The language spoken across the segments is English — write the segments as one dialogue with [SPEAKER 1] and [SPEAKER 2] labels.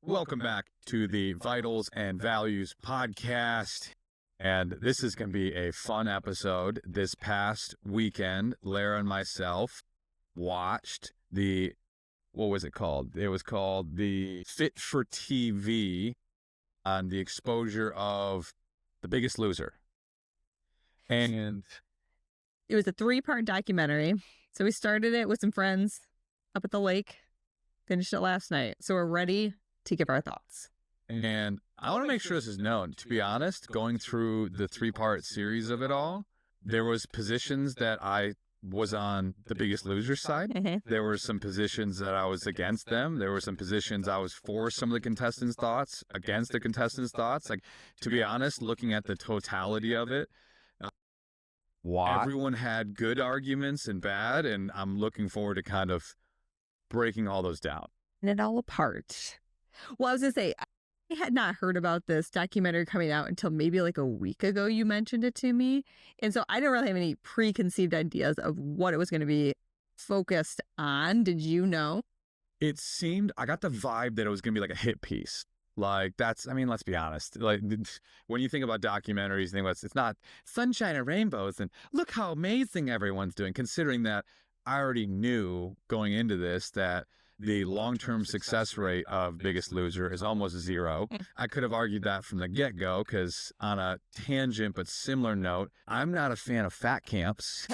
[SPEAKER 1] Welcome back to the Vitals and Values podcast. And this is going to be a fun episode. This past weekend, Lara and myself watched what was it called? It was called the Fit for TV on the exposure of The Biggest Loser. And
[SPEAKER 2] it was a 3-part documentary. So we started it with some friends up at the lake, finished it last night. So we're ready to give our thoughts.
[SPEAKER 1] And I want to make sure this is known. To be honest, going through the 3-part series of it all, there was positions that I was on The Biggest Loser side. There were some positions that I was against them. There were some positions I was for some of the contestants' thoughts, against the contestants' thoughts. Like, to be honest, looking at the totality of it, everyone had good arguments and bad, and I'm looking forward to kind of breaking all those down.
[SPEAKER 2] And it all apart. Well, I was going to say, I had not heard about this documentary coming out until maybe like a week ago. You mentioned it to me. And so I didn't really have any preconceived ideas of what it was going to be focused on. Did you know?
[SPEAKER 1] It seemed, I got the vibe that it was going to be like a hit piece. Like, that's, I mean, let's be honest. Like, when you think about documentaries, you think about it's not sunshine and rainbows and look how amazing everyone's doing, considering that I already knew going into this that the long-term success rate of Biggest Loser is almost zero. I could have argued that from the get-go because on a tangent but similar note, I'm not a fan of fat camps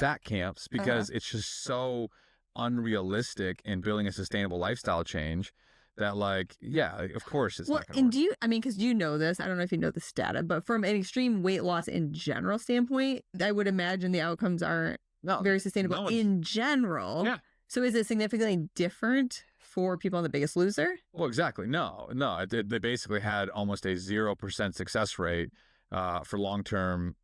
[SPEAKER 1] because it's just so unrealistic in building a sustainable lifestyle change that, like, yeah, of course it's not going to work.
[SPEAKER 2] Do you, I mean, because you know this, I don't know if you know this data, but from an extreme weight loss in general standpoint, I would imagine the outcomes aren't very sustainable in general.
[SPEAKER 1] Yeah.
[SPEAKER 2] So is it significantly different for people on The Biggest Loser?
[SPEAKER 1] Well, exactly. No. They basically had almost a 0% success rate for long-term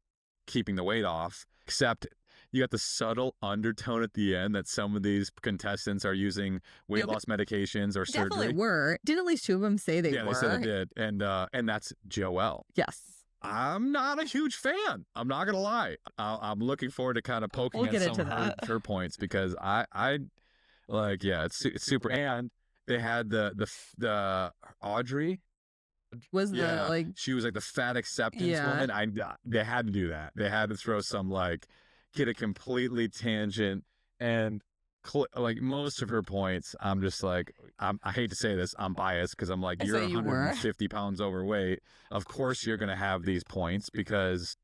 [SPEAKER 1] keeping the weight off, except you got the subtle undertone at the end that some of these contestants are using weight loss medications or surgery.
[SPEAKER 2] Definitely were. Didn't at least 2 of them say they were?
[SPEAKER 1] Yeah, they said they did. And that's Joelle.
[SPEAKER 2] Yes.
[SPEAKER 1] I'm not a huge fan. I'm not going to lie. I'm looking forward to kind of poking at some of her points because I like, yeah, it's super. And they had the Audrey
[SPEAKER 2] was
[SPEAKER 1] she was like the fat acceptance woman. They had to do that. They had to throw some, like, get a completely tangent and like most of her points. I'm just like, I hate to say this, I'm biased because I'm like, you're 150 pounds overweight. Of course you're going to have these points because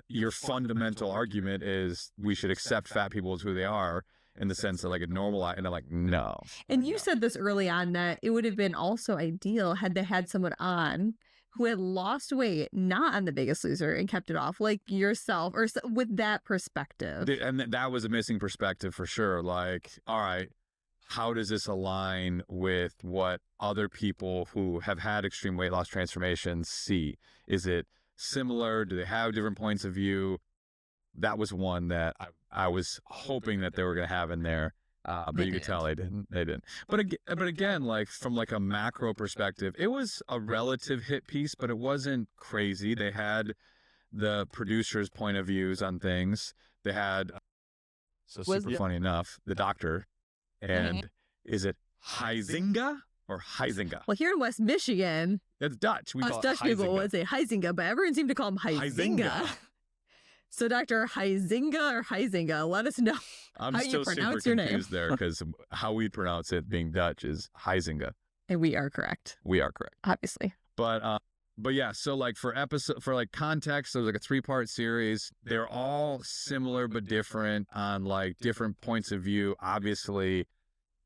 [SPEAKER 1] your fundamental argument is we should accept fat people as who they are in the sense that, like, a normal, and I'm like, no.
[SPEAKER 2] And you said this early on that it would have been also ideal had they had someone on who had lost weight, not on The Biggest Loser, and kept it off, like yourself, or with that perspective.
[SPEAKER 1] And that was a missing perspective for sure. Like, all right, how does this align with what other people who have had extreme weight loss transformations see? Is it similar? Do they have different points of view? That was one that I was hoping that they were going to have in there. But you could tell they didn't. But again, like, from like a macro perspective, it was a relative hit piece, but it wasn't crazy. They had the producer's point of views on things. They had, super funny enough, the doctor. And is it Huizinga or Huizinga?
[SPEAKER 2] Well, here in West Michigan,
[SPEAKER 1] it's Dutch. We call it
[SPEAKER 2] Dutch people would say Huizinga, but everyone seemed to call him Huizinga. So Dr. Huizinga or Huizinga, let us know
[SPEAKER 1] how
[SPEAKER 2] you pronounce your name.
[SPEAKER 1] I'm still super confused there because how we pronounce it being Dutch is Huizinga.
[SPEAKER 2] And we are correct.
[SPEAKER 1] We are correct.
[SPEAKER 2] Obviously.
[SPEAKER 1] But yeah, so like for like context, there was like a 3-part series. They're all similar but different on like different points of view. Obviously,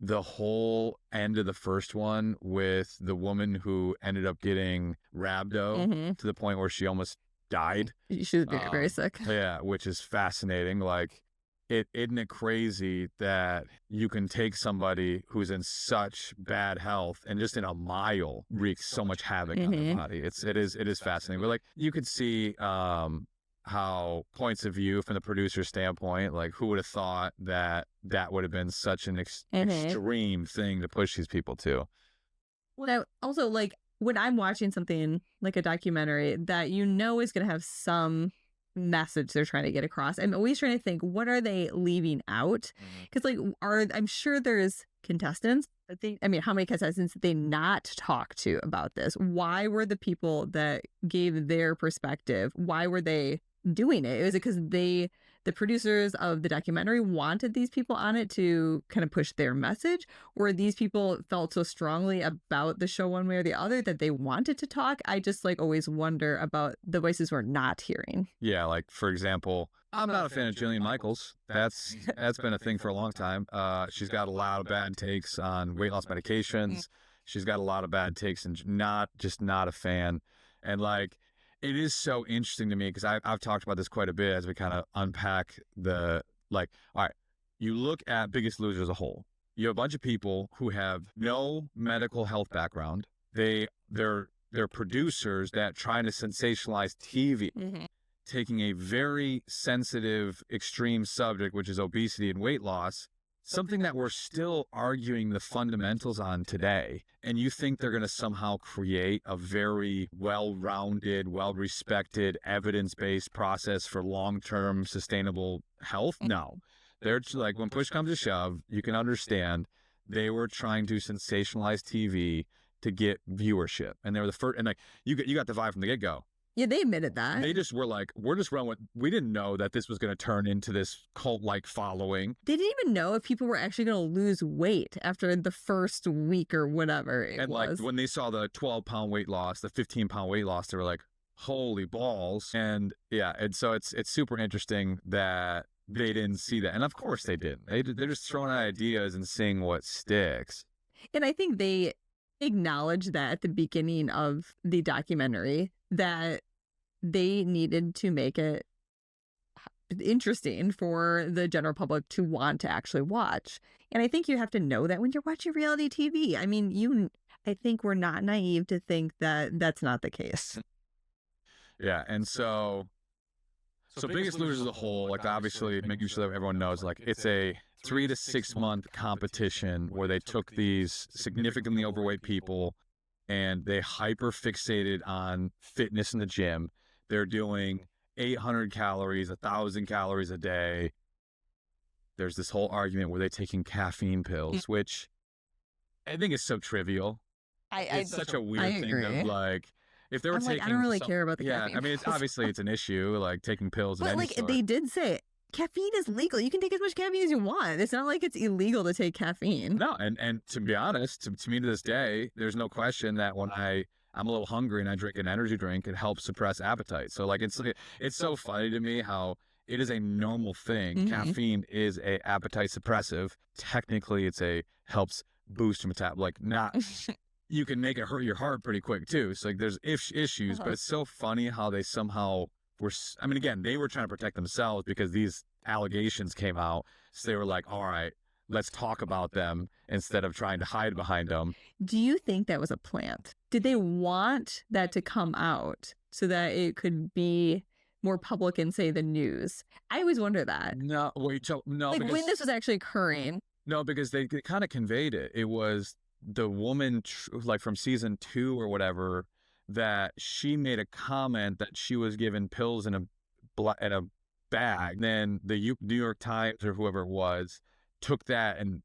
[SPEAKER 1] the whole end of the first one with the woman who ended up getting rhabdo to the point where she almost died.
[SPEAKER 2] She was very, very sick.
[SPEAKER 1] Yeah, which is fascinating. Like, isn't it crazy that you can take somebody who's in such bad health and just in a mile wreak so much havoc on their body? It is fascinating. But like, you could see how points of view from the producer's standpoint, like, who would have thought that would have been such an extreme thing to push these people to?
[SPEAKER 2] Well, also, like, when I'm watching something like a documentary that is going to have some message they're trying to get across, I'm always trying to think, what are they leaving out? Because like, I'm sure there's contestants I mean, how many contestants did they not talk to about this? Why were the people that gave their perspective, why were they doing it? Was it because the producers of the documentary wanted these people on it to kind of push their message? Or these people felt so strongly about the show one way or the other that they wanted to talk? I just like always wonder about the voices we're not hearing.
[SPEAKER 1] Yeah, like for example, I'm not a fan of Jillian Michaels. That's been a thing for a long time. She's got a lot of bad takes on weight loss medications. She's got a lot of bad takes and not a fan. And like, it is so interesting to me because I've talked about this quite a bit as we kind of unpack the, like, all right, you look at Biggest Loser as a whole. You have a bunch of people who have no medical health background. They're producers that try to sensationalize TV, taking a very sensitive, extreme subject, which is obesity and weight loss, something that we're still arguing the fundamentals on today. And you think they're going to somehow create a very well-rounded, well-respected, evidence-based process for long-term sustainable health? No. They're like, when push comes to shove, you can understand they were trying to sensationalize TV to get viewership. And they were the first, and like, you got the vibe from the get-go.
[SPEAKER 2] Yeah, they admitted that.
[SPEAKER 1] They just were like, we're just running with, we didn't know that this was going to turn into this cult-like following.
[SPEAKER 2] They didn't even know if people were actually going to lose weight after the first week or whatever it was.
[SPEAKER 1] Like when they saw the 12-pound weight loss, the 15-pound weight loss, they were like, holy balls. And yeah, and so it's super interesting that they didn't see that. And of course they didn't. They're just throwing out ideas and seeing what sticks.
[SPEAKER 2] And I think they acknowledged that at the beginning of the documentary, that they needed to make it interesting for the general public to want to actually watch. And I think you have to know that when you're watching reality TV. I mean, I think we're not naive to think that that's not the case.
[SPEAKER 1] Yeah, and so Biggest Loser as a whole, like obviously making sure that everyone knows, like it's a 3 to 6 month competition where they took these significantly overweight people and they hyper fixated on fitness in the gym. They're doing 800 calories, 1,000 calories a day. There's this whole argument where they're taking caffeine pills, which I think is so trivial. It's such a weird thing of like, if they were taking,
[SPEAKER 2] I don't really care about the caffeine.
[SPEAKER 1] Yeah, I mean, it's an issue, like taking pills.
[SPEAKER 2] But like they did say, caffeine is legal. You can take as much caffeine as you want. It's not like it's illegal to take caffeine.
[SPEAKER 1] No, and to be honest, to me to this day, there's no question that when I'm a little hungry and I drink an energy drink, it helps suppress appetite. So like it's so funny to me how it is a normal thing. Caffeine is a appetite suppressive. Technically, helps boost your metabolism. Like not. You can make it hurt your heart pretty quick too. So like there's issues, but it's so funny how they somehow were, I mean, again, they were trying to protect themselves because these allegations came out. So they were like, all right, let's talk about them instead of trying to hide behind them.
[SPEAKER 2] Do you think that was a plant? Did they want that to come out so that it could be more public in, say, the news? I always wonder that.
[SPEAKER 1] No, wait, no.
[SPEAKER 2] Like when this was actually occurring.
[SPEAKER 1] No, because they kind of conveyed it. It was the woman, like from season 2 or whatever, that she made a comment that she was given pills in a bag. Then the New York Times or whoever it was took that and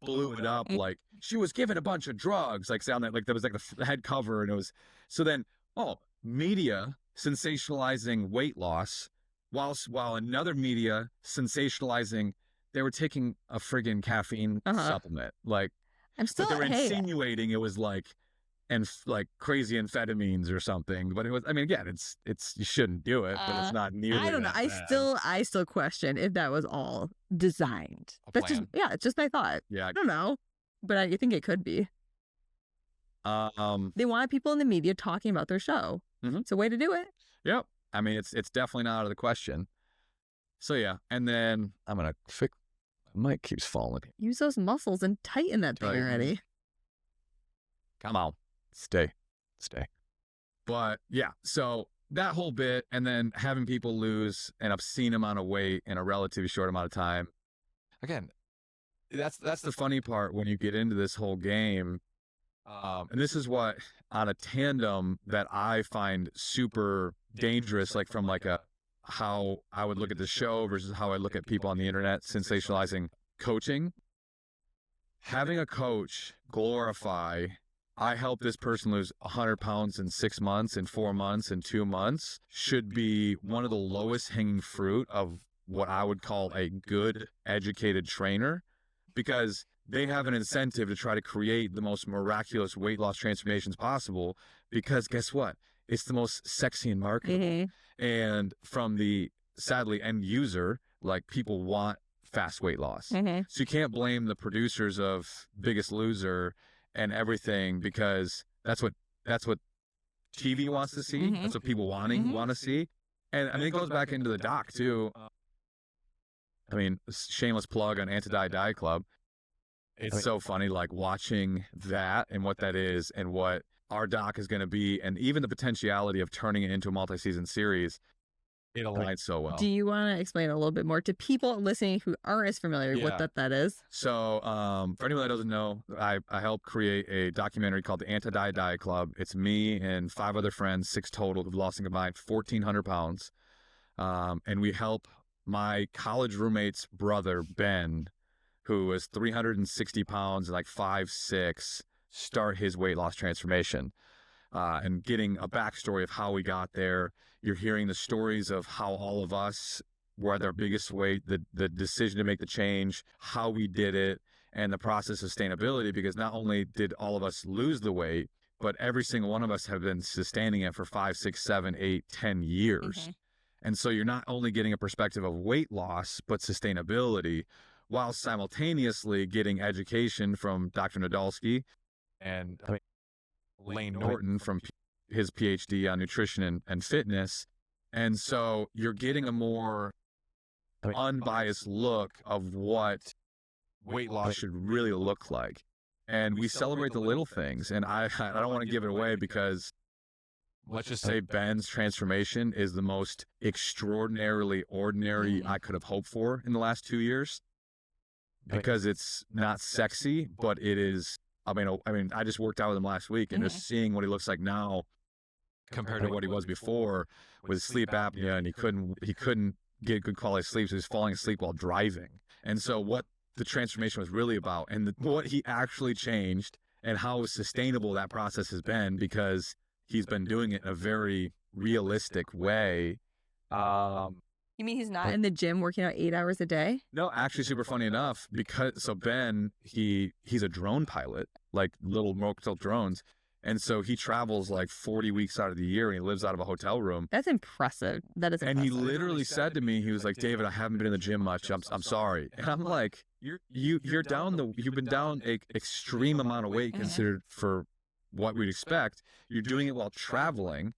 [SPEAKER 1] blew it up like she was given a bunch of drugs, like sounded like that was like the head cover, and it was so then media sensationalizing weight loss while another media sensationalizing they were taking a friggin' caffeine supplement. Like but they were insinuating it was like crazy amphetamines or something. But it was, I mean, again, it's you shouldn't do it, but it's not nearly.
[SPEAKER 2] I don't know. I still question if that was all designed. That's just it's just my thought.
[SPEAKER 1] Yeah,
[SPEAKER 2] I don't know, but I think it could be. They wanted people in the media talking about their show. It's a way to do it.
[SPEAKER 1] Yep. I mean, it's definitely not out of the question. So yeah, and then I'm gonna fix. My mic keeps falling.
[SPEAKER 2] Use those muscles and tighten that thing already.
[SPEAKER 1] Come on. Stay. But yeah, so that whole bit, and then having people lose an obscene amount of weight in a relatively short amount of time. Again, that's the funny part when you get into this whole game. And this is what, on a tandem that I find super dangerous, like from like how I would look at the show versus how I look at people on the internet sensationalizing coaching. having a coach glorify, I help this person lose 100 pounds in 6 months, in 4 months, in 2 months, should be one of the lowest hanging fruit of what I would call a good educated trainer, because they have an incentive to try to create the most miraculous weight loss transformations possible, because guess what? It's the most sexy and marketable. And from the, sadly, end user, like, people want fast weight loss. So you can't blame the producers of Biggest Loser and everything, because that's what TV wants to see. That's what people want to see. And I mean, it goes back into the doc too. I mean, shameless plug on Anti-Diet Diet Club. It's so funny, like, watching that and what that is and what our doc is going to be, and even the potentiality of turning it into a multi-season series. It aligns so well.
[SPEAKER 2] Do you want to explain a little bit more to people listening who aren't as familiar with what that is?
[SPEAKER 1] So for anyone that doesn't know, I helped create a documentary called the Anti-Diet Diet Club. It's me and 5 other friends, 6 total, who've lost a combined 1,400 pounds. And we help my college roommate's brother, Ben, who was 360 pounds and like 5'6", start his weight loss transformation. And getting a backstory of how we got there. You're hearing the stories of how all of us were at our biggest weight, the decision to make the change, how we did it, and the process of sustainability, because not only did all of us lose the weight, but every single one of us have been sustaining it for 5, 6, 7, 8, 10 years. And so you're not only getting a perspective of weight loss, but sustainability, while simultaneously getting education from Dr. Nadolsky and Lane Norton from his PhD on nutrition and fitness. And so you're getting a more unbiased look of what weight loss should really look like. And we celebrate the little things. And I don't want to give it away, because let's just say Ben's transformation is the most extraordinarily ordinary I could have hoped for in the last 2 years, because it's not sexy, but it is. I mean, I just worked out with him last week, and just seeing what he looks like now compared to what he was before, with sleep apnea, and he couldn't get good quality sleep, so he was falling asleep while driving. And so what the transformation was really about, and what he actually changed, and how sustainable that process has been, because he's been doing it in a very realistic way.
[SPEAKER 2] You mean he's not in the gym working out 8 hours a day?
[SPEAKER 1] No, actually, super funny enough, because so Ben, he's a drone pilot, like little remote drones. And so he travels like 40 weeks out of the year, and he lives out of a hotel room.
[SPEAKER 2] That's impressive. That is impressive.
[SPEAKER 1] And he literally said to me, he was like, "David, I haven't been in the gym much. I'm sorry." And I'm like, you've been down an extreme amount of weight considered for what we'd expect. You're doing it while traveling.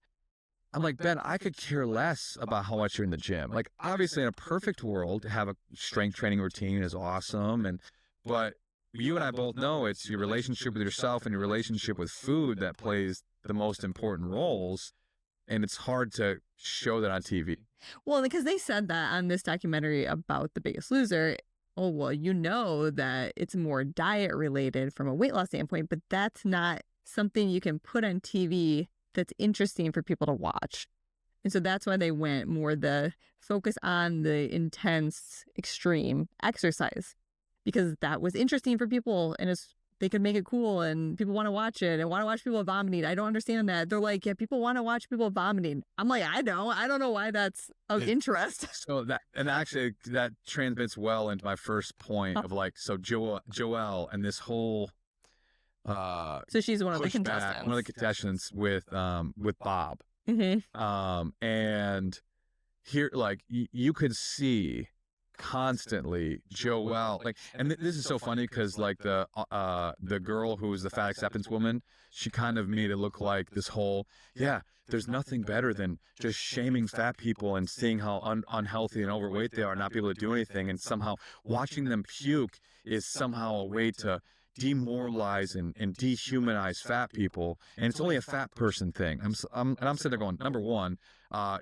[SPEAKER 1] I'm like, Ben, I could care less about how much you're in the gym. Like, obviously, in a perfect world, to have a strength training routine is awesome. But you and I both know it's your relationship with yourself and your relationship with food that plays the most important roles. And it's hard to show that on TV.
[SPEAKER 2] Well, because they said that on this documentary about The Biggest Loser. Oh, well, you know that it's more diet related from a weight loss standpoint, but that's not something you can put on TV that's interesting for people to watch. And so that's why they went more the focus on the intense, extreme exercise, because that was interesting for people, and they could make it cool, and people want to watch it and want to watch people vomiting. I don't understand that. They're like, yeah, people want to watch people vomiting. I'm like, I don't know why that's of interest.
[SPEAKER 1] So actually that transmits well into my first point of like, so Joelle and this whole
[SPEAKER 2] so she's one of the contestants.
[SPEAKER 1] One of the contestants with Bob. And here, like, you could see constantly Joelle, like, and this is so funny, because like the girl who was the fat acceptance woman, she kind of made it look like this whole, there's nothing better than just shaming fat people and seeing how unhealthy and overweight they are, not be able to do anything, and somehow watching them puke is somehow a way to demoralize and dehumanize fat people. And it's only a fat person thing. I'm sitting there going, number one,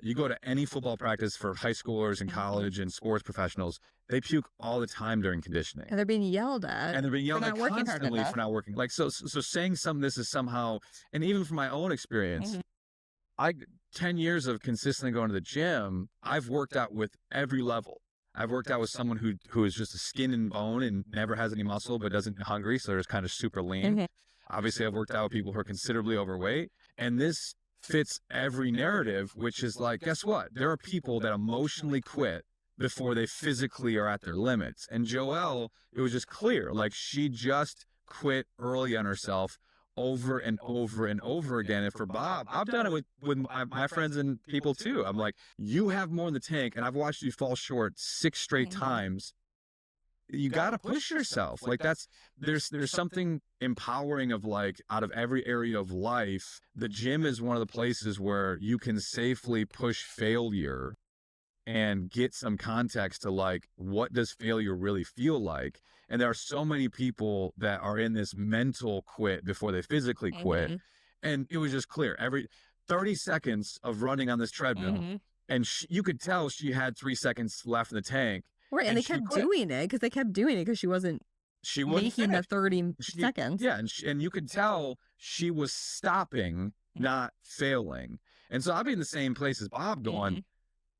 [SPEAKER 1] you go to any football practice for high schoolers and college and sports professionals, they puke all the time during conditioning.
[SPEAKER 2] And they're being yelled at.
[SPEAKER 1] And they're being yelled at constantly for not working. Like, so saying this is somehow, and even from my own experience, 10 years of consistently going to the gym, I've worked out with every level. I've worked out with someone who is just a skin and bone and never has any muscle, but doesn't hungry. So they're just kind of super lean.
[SPEAKER 2] Mhm.
[SPEAKER 1] Obviously, I've worked out with people who are considerably overweight. And this fits every narrative, which is like, guess what? There are people that emotionally quit before they physically are at their limits. And Joelle, it was just clear, like she just quit early on herself over and over and over again. And for Bob, I've done it with my friends and people too. I'm like, you have more in the tank, and I've watched you fall short 6 straight times. You got to push yourself. Like there's something empowering of like, out of every area of life, the gym is one of the places where you can safely push failure and get some context to like, what does failure really feel like? And there are so many people that are in this mental quit before they physically quit. And it was just clear, every 30 seconds of running on this treadmill, and you could tell she had 3 seconds left in the tank.
[SPEAKER 2] Right, and they kept doing it because she wasn't making the 30 seconds.
[SPEAKER 1] Yeah, and you could tell she was stopping, not failing. And so I'd be in the same place as Bob going,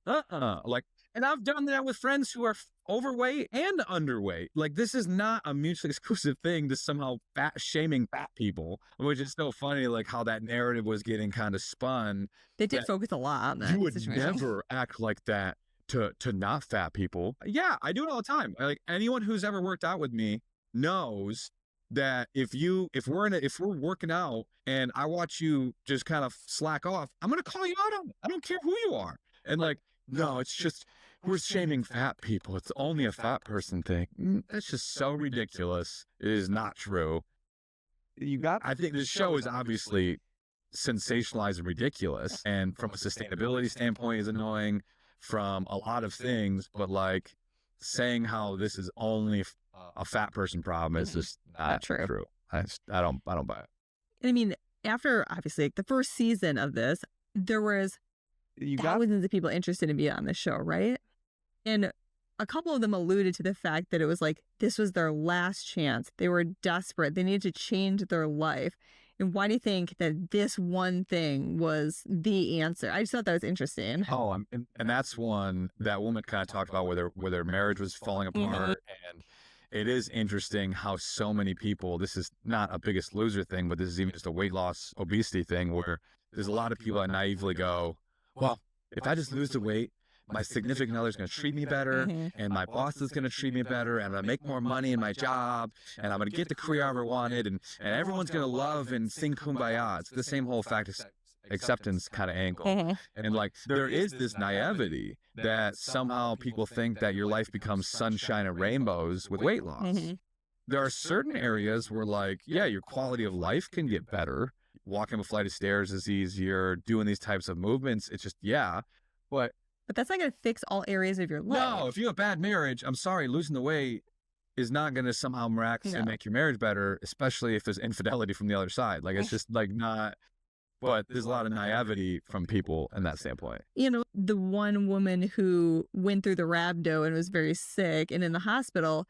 [SPEAKER 1] like, and I've done that with friends who are overweight and underweight. Like, this is not a mutually exclusive thing to somehow shaming fat people, which is so funny, like how that narrative was getting kind of spun.
[SPEAKER 2] They did focus a lot on that.
[SPEAKER 1] You would never act like that to not fat people. Yeah, I do it all the time. Like, anyone who's ever worked out with me knows that if we're working out and I watch you just kind of slack off, I'm gonna call you out on it. I don't care who you are. And like, no, it's just, we're shaming fat people. It's only a fat person thing. That's just so ridiculous. It is not true. I think this show is obviously sensationalized and ridiculous. And from a sustainability standpoint is annoying, from a lot of things, but like saying how this is only a fat person problem is just not true. I don't buy it.
[SPEAKER 2] And I mean, after obviously like the first season of this, there was thousands of people interested in being on this show, right? And a couple of them alluded to the fact that it was like, this was their last chance. They were desperate. They needed to change their life. And why do you think that this one thing was the answer? I just thought that was interesting.
[SPEAKER 1] Oh, and that's one that woman kind of talked about where their marriage was falling apart. And it is interesting how so many people, this is not a Biggest Loser thing, but this is even just a weight loss, obesity thing, where there's a lot of people that naively go, well, if I just lose the weight, my significant other is going to treat me better, and my boss is going to treat me better, and I'm going to make more money in my job, and I'm going to get the career I ever wanted, and everyone's going to love and sing Kumbaya. It's the same whole fact acceptance kind of angle. And like, there is this naivety that somehow people think that your life becomes sunshine and rainbows with weight loss. There are certain areas where like, yeah, your quality of life can get better. Walking a flight of stairs is easier, doing these types of movements, it's just, yeah. But
[SPEAKER 2] that's not going to fix all areas of your life.
[SPEAKER 1] No, if you have a bad marriage, I'm sorry, losing the weight is not going to somehow miraculously make your marriage better, especially if there's infidelity from the other side. Like, it's just like not, but there's a lot of naivety from people in that standpoint.
[SPEAKER 2] You know, the one woman who went through the rhabdo and was very sick and in the hospital,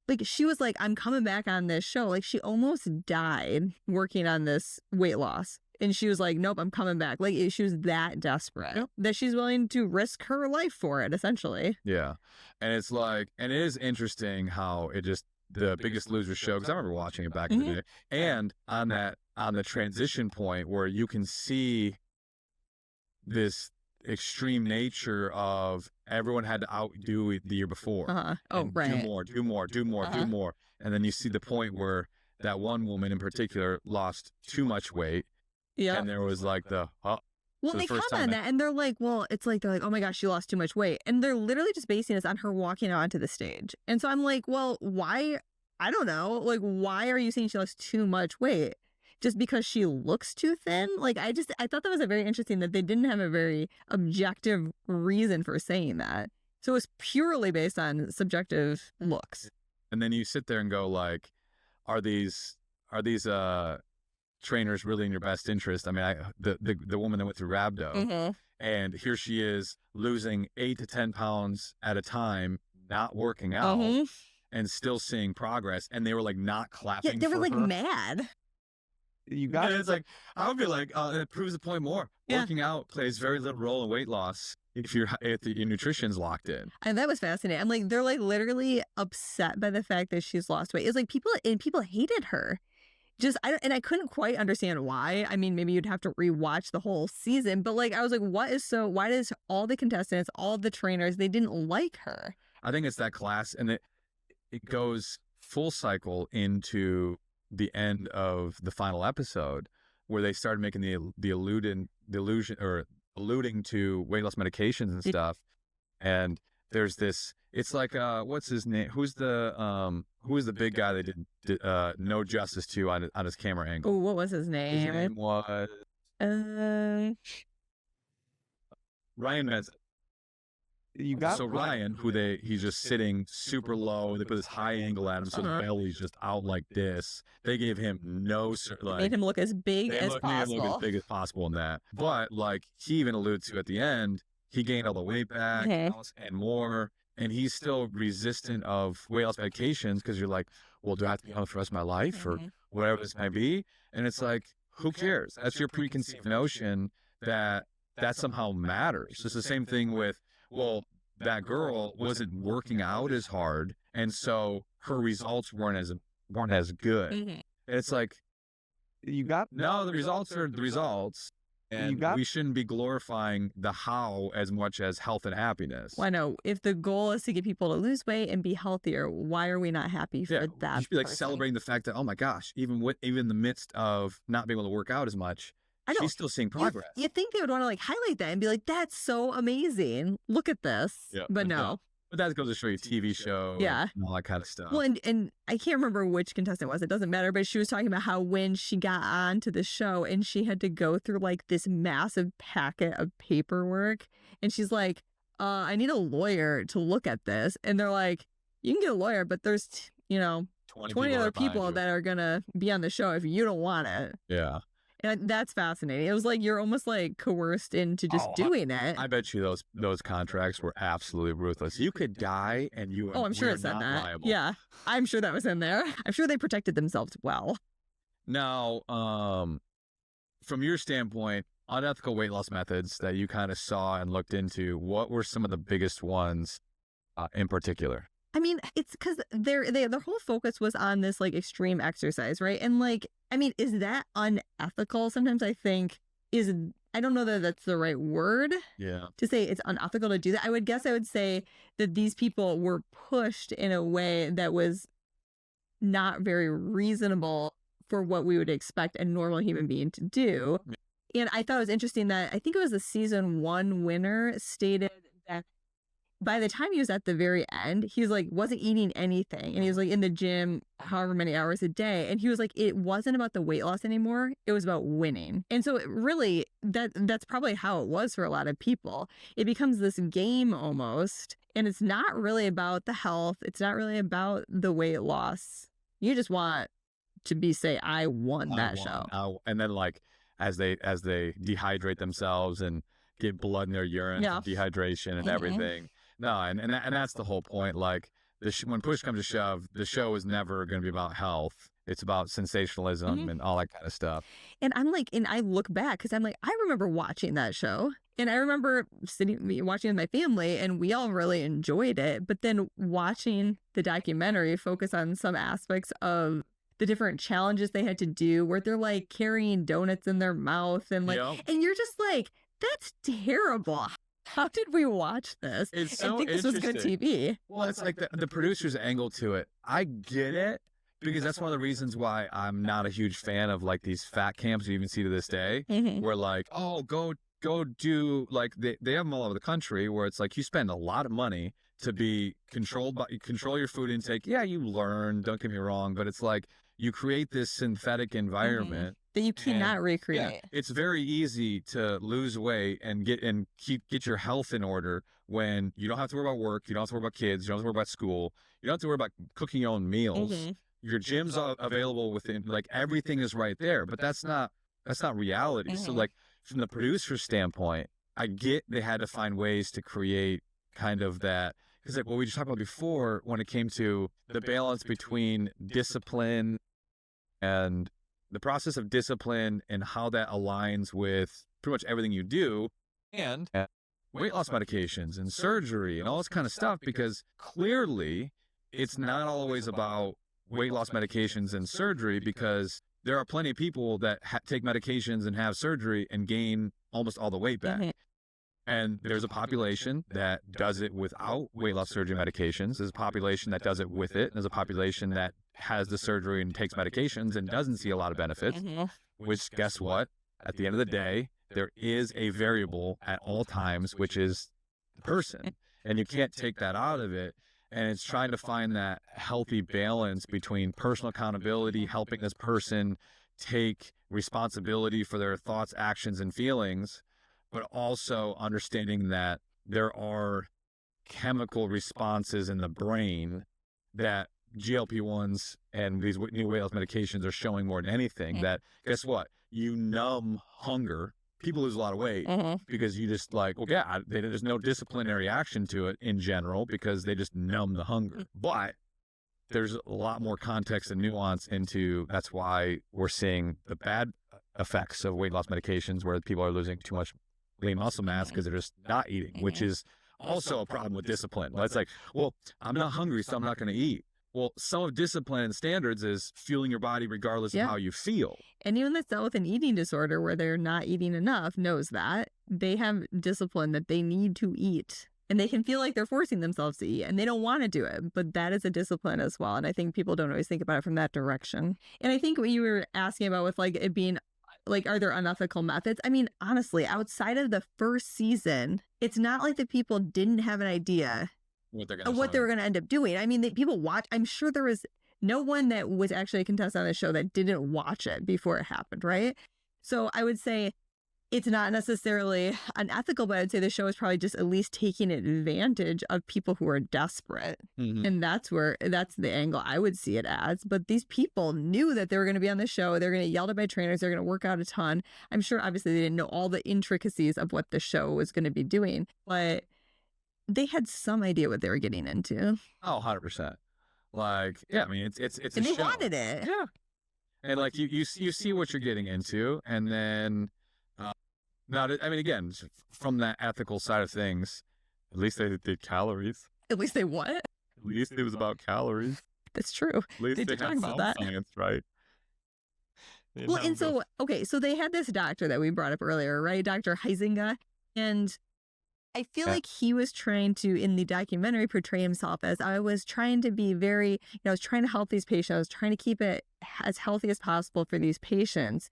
[SPEAKER 2] like, she was like, I'm coming back on this show. Like, she almost died working on this weight loss. And she was like, nope, I'm coming back. Like, she was that desperate that she's willing to risk her life for it, essentially.
[SPEAKER 1] Yeah. And it's like, and it is interesting how it just, the Biggest Loser show, because I remember watching it back in the day. And on the transition point where you can see this extreme nature of everyone had to outdo it the year before.
[SPEAKER 2] Oh, right.
[SPEAKER 1] Do more. And then you see the point where that one woman in particular lost too much weight. Yeah. And there was like
[SPEAKER 2] well, they come on that and they're like, oh my gosh, she lost too much weight. And they're literally just basing this on her walking onto the stage. And so I'm like, well, why? I don't know. Like, why are you saying she lost too much weight? Just because she looks too thin? Like, I thought that was a very interesting that they didn't have a very objective reason for saying that. So it was purely based on subjective looks.
[SPEAKER 1] And then you sit there and go like, are these trainers really in your best interest? I mean, the woman that went through rhabdo, and here she is losing 8 to 10 pounds at a time, not working out, and still seeing progress. And they were like not clapping.
[SPEAKER 2] Yeah, they were like
[SPEAKER 1] her.
[SPEAKER 2] Mad.
[SPEAKER 1] You got it. It's like, I would be like, it proves the point more. Working out plays very little role in weight loss. if your nutrition's locked in.
[SPEAKER 2] And that was fascinating. I'm like, they're like literally upset by the fact that she's lost weight. It's like people hated her. I couldn't quite understand why. I mean, maybe you'd have to rewatch the whole season, but like, I was like, why does all the contestants, all the trainers, they didn't like her?
[SPEAKER 1] I think it's that class, and it goes full cycle into the end of the final episode where they started making the alluding to weight loss medications and stuff. And there's this, it's like, what's his name? Who is the big guy that did no justice to on his camera angle?
[SPEAKER 2] Oh, what was his name?
[SPEAKER 1] His name was Ryan Benson. Ryan, he's just sitting super low. They put this high angle at him, so his belly's just out like this. They gave him
[SPEAKER 2] made him look as big as possible.
[SPEAKER 1] Made him look as big as possible in that. But like he even alluded to at the end, he gained all the weight back and more, and he's still resistant of weight loss medications because you're like, well, do I have to be on it for the rest of my life or whatever this might be? And it's like, who cares? That's your preconceived notion that somehow matters. It's the same thing with, well, that girl wasn't working out as hard, and so her results weren't as good. And it's like, the results are the results. And we shouldn't be glorifying the how as much as health and happiness.
[SPEAKER 2] Well, I know. If the goal is to get people to lose weight and be healthier, why are we not happy for that?
[SPEAKER 1] You should be like celebrating the fact that, oh my gosh, even in the midst of not being able to work out as much, she's still seeing progress.
[SPEAKER 2] You'd think they would want to like highlight that and be like, that's so amazing. Look at this.
[SPEAKER 1] Yeah,
[SPEAKER 2] but no.
[SPEAKER 1] But that goes to show you TV show and all that kind of stuff.
[SPEAKER 2] Well, and I can't remember which contestant it was. It doesn't matter. But she was talking about how when she got onto the show and she had to go through like this massive packet of paperwork. And she's like, I need a lawyer to look at this. And they're like, you can get a lawyer, but there's, 20 other people that are going to be on the show if you don't want it.
[SPEAKER 1] Yeah.
[SPEAKER 2] And that's fascinating. It was like you're almost like coerced into just doing it.
[SPEAKER 1] I bet you those contracts were absolutely ruthless. You could die and you
[SPEAKER 2] I'm sure it said that. Liable. Yeah, I'm sure that was in there. I'm sure they protected themselves well.
[SPEAKER 1] Now, from your standpoint, unethical weight loss methods that you kind of saw and looked into, what were some of the biggest ones in particular?
[SPEAKER 2] I mean, it's because their whole focus was on this like extreme exercise, right? And like, I mean, is that unethical? Sometimes I think I don't know that that's the right word.
[SPEAKER 1] Yeah.
[SPEAKER 2] To say it's unethical to do that. I would say that these people were pushed in a way that was not very reasonable for what we would expect a normal human being to do. And I thought it was interesting that I think it was the season 1 winner stated that by the time he was at the very end, he's like, wasn't eating anything. And he was like in the gym however many hours a day. And he was like, it wasn't about the weight loss anymore. It was about winning. And so it really, that's probably how it was for a lot of people. It becomes this game almost. And it's not really about the health. It's not really about the weight loss. You just want to say, I won that show.
[SPEAKER 1] And then like, as they dehydrate themselves and get blood in their urine from dehydration and everything. No, and that's the whole point. Like, when push comes to shove, the show is never going to be about health. It's about sensationalism and all that kind of stuff.
[SPEAKER 2] And I'm like, and I look back because I'm like, I remember watching that show. And I remember watching with my family, and we all really enjoyed it. But then watching the documentary focus on some aspects of the different challenges they had to do, where they're like carrying donuts in their mouth and like, and you're just like, that's terrible. How did we watch this?
[SPEAKER 1] It's so
[SPEAKER 2] I think this was good TV.
[SPEAKER 1] Well, it's like the producer's angle to it. I get it, because that's one of the reasons why I'm not a huge fan of like these fat camps you even see to this day, where like, oh, go do, like they have them all over the country, where it's like you spend a lot of money to be control your food intake. Yeah, you learn, don't get me wrong, but it's like you create this synthetic environment
[SPEAKER 2] that you cannot recreate.
[SPEAKER 1] Yeah, it's very easy to lose weight and get your health in order when you don't have to worry about work, you don't have to worry about kids, you don't have to worry about school, you don't have to worry about cooking your own meals. Your gym's available within, like everything is right there, but that's not reality. So like from the producer's standpoint, I get they had to find ways to create kind of that, because like what we just talked about before, when it came to the balance between discipline and the process of discipline and how that aligns with pretty much everything you do, and weight loss medications and surgery and all this kind of stuff, because clearly it's not always about weight loss medications and surgery, because there are plenty of people that take medications and have surgery and gain almost all the weight back.
[SPEAKER 2] Mhm.
[SPEAKER 1] And there's a population that does it without weight loss surgery medications. There's a population that does it with it. There's a population that has the surgery and takes medications and doesn't see a lot of benefits,
[SPEAKER 2] Mhm.
[SPEAKER 1] which, guess what? At the end of the day, there is a variable at all times, which is the person. And you can't take that out of it. And it's trying to find that healthy balance between personal accountability, helping this person take responsibility for their thoughts, actions, and feelings, but also understanding that there are chemical responses in the brain that GLP-1s and these new weight loss medications are showing more than anything, that guess what? You numb hunger. People lose a lot of weight because you just like, well, yeah, there's no disciplinary action to it in general because they just numb the hunger. But there's a lot more context and nuance into, that's why we're seeing the bad effects of weight loss medications where people are losing too much lean muscle mass because they're just not eating, which is also a problem with discipline. It's like, well, I'm not hungry, so I'm not going to eat. Well, some of discipline and standards is fueling your body regardless of how you feel.
[SPEAKER 2] Anyone that's dealt with an eating disorder where they're not eating enough knows that. They have discipline that they need to eat. And they can feel like they're forcing themselves to eat and they don't want to do it. But that is a discipline as well. And I think people don't always think about it from that direction. And I think what you were asking about with like it being like, are there unethical methods? I mean, honestly, outside of the first season, it's not like the people didn't have an idea of what they were going to end up doing. I mean, people watch. I'm sure there was no one that was actually a contestant on the show that didn't watch it before it happened, right? So I would say it's not necessarily unethical, but I'd say the show is probably just at least taking advantage of people who are desperate. And that's the angle I would see it as. But these people knew that they were going to be on the show. They're going to get yelled at by trainers. They're going to work out a ton. I'm sure obviously they didn't know all the intricacies of what the show was going to be doing, but they had some idea what they were getting into.
[SPEAKER 1] Oh, 100%. Like, yeah, I mean, it's
[SPEAKER 2] and
[SPEAKER 1] a
[SPEAKER 2] they
[SPEAKER 1] show.
[SPEAKER 2] wanted it.
[SPEAKER 1] Yeah. And like you see what you're getting into, and then now, I mean, again, from that ethical side of things, at least they did calories.
[SPEAKER 2] At least they what?
[SPEAKER 1] At least it was about calories.
[SPEAKER 2] That's true.
[SPEAKER 1] At least
[SPEAKER 2] they
[SPEAKER 1] they
[SPEAKER 2] did talk
[SPEAKER 1] had
[SPEAKER 2] about
[SPEAKER 1] some
[SPEAKER 2] that.
[SPEAKER 1] science, right?
[SPEAKER 2] Well, and so, okay, so they had this doctor that we brought up earlier, right? Dr. Huizinga. And I feel like he was trying to, in the documentary, portray himself as, I was trying to be very, I was trying to help these patients. I was trying to keep it as healthy as possible for these patients.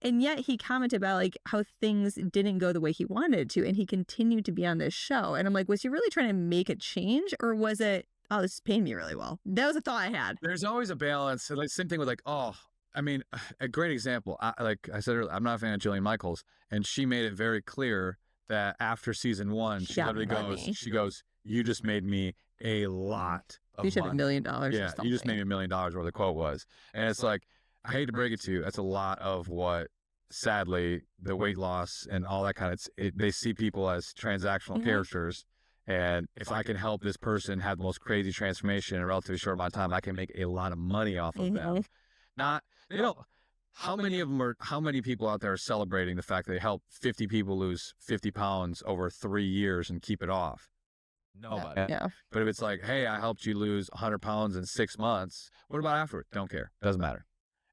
[SPEAKER 2] And yet he commented about like how things didn't go the way he wanted to. And he continued to be on this show. And I'm like, was he really trying to make a change, or was it, oh, this is paying me really well? That was a thought I had.
[SPEAKER 1] There's always a balance. Like, same thing with like, I mean, a great example. Like I said earlier, I'm not a fan of Jillian Michaels. And she made it very clear that after season 1, she literally goes, you just made me a lot of money.
[SPEAKER 2] You should have $1 million or
[SPEAKER 1] yeah,
[SPEAKER 2] something.
[SPEAKER 1] you just made me $1 million, where the quote was. And it's like, I hate to break it to you, that's a lot of what, sadly, the weight loss and all that kind of, they see people as transactional characters. And if I can help this person have the most crazy transformation in a relatively short amount of time, I can make a lot of money off of them. How many people out there are celebrating the fact that they helped 50 people lose 50 pounds over 3 years and keep it off? Nobody.
[SPEAKER 2] Yeah.
[SPEAKER 1] But if it's like, hey, I helped you lose 100 pounds in 6 months, what about afterward? Don't care. Doesn't matter.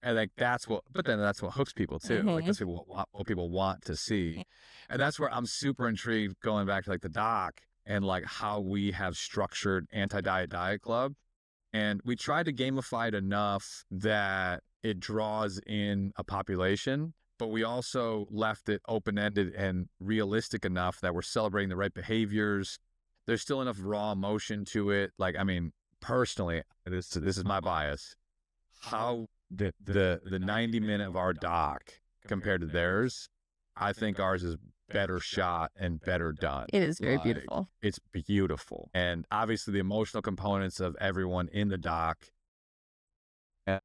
[SPEAKER 1] And like that's what hooks people too. Like that's what people want to see. And that's where I'm super intrigued, going back to like the doc and like how we have structured Anti-Diet Diet Club. And we try to gamify it enough that it draws in a population, but we also left it open-ended and realistic enough that we're celebrating the right behaviors. There's still enough raw emotion to it. Like, I mean, personally, this is my bias. How the 90-minute of our doc compared to theirs, I think ours is better shot and better done.
[SPEAKER 2] It is very beautiful.
[SPEAKER 1] It's beautiful. And obviously the emotional components of everyone in the doc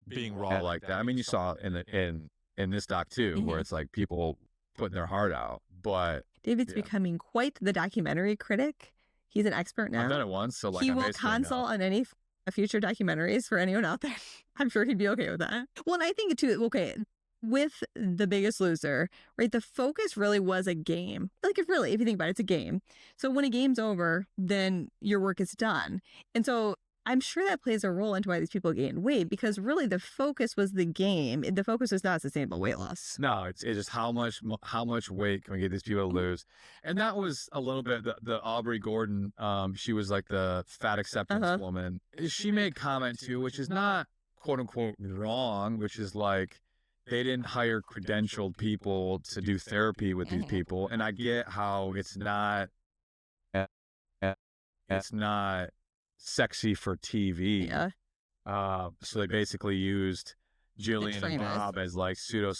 [SPEAKER 1] being raw like that. I mean, you saw in this doc too, where it's like people putting their heart out. But
[SPEAKER 2] David's becoming quite the documentary critic. He's an expert now.
[SPEAKER 1] I've done it once, so like
[SPEAKER 2] he will consult on any future documentaries for anyone out there. I'm sure he'd be okay with that. Well, and I think too, okay, with The Biggest Loser, right, the focus really was a game. Like, if you think about it, it's a game. So when a game's over, then your work is done. And so I'm sure that plays a role into why these people gain weight, because really the focus was the game. The focus was not sustainable weight loss.
[SPEAKER 1] No, it's just how much weight can we get these people to lose? And that was a little bit the Aubrey Gordon. She was like the fat acceptance woman. She made comment too, which is not quote unquote wrong, which is like they didn't hire credentialed people to do therapy with these people. And I get how it's not sexy for TV.
[SPEAKER 2] Yeah.
[SPEAKER 1] So they basically used Jillian and Bob as like pseudo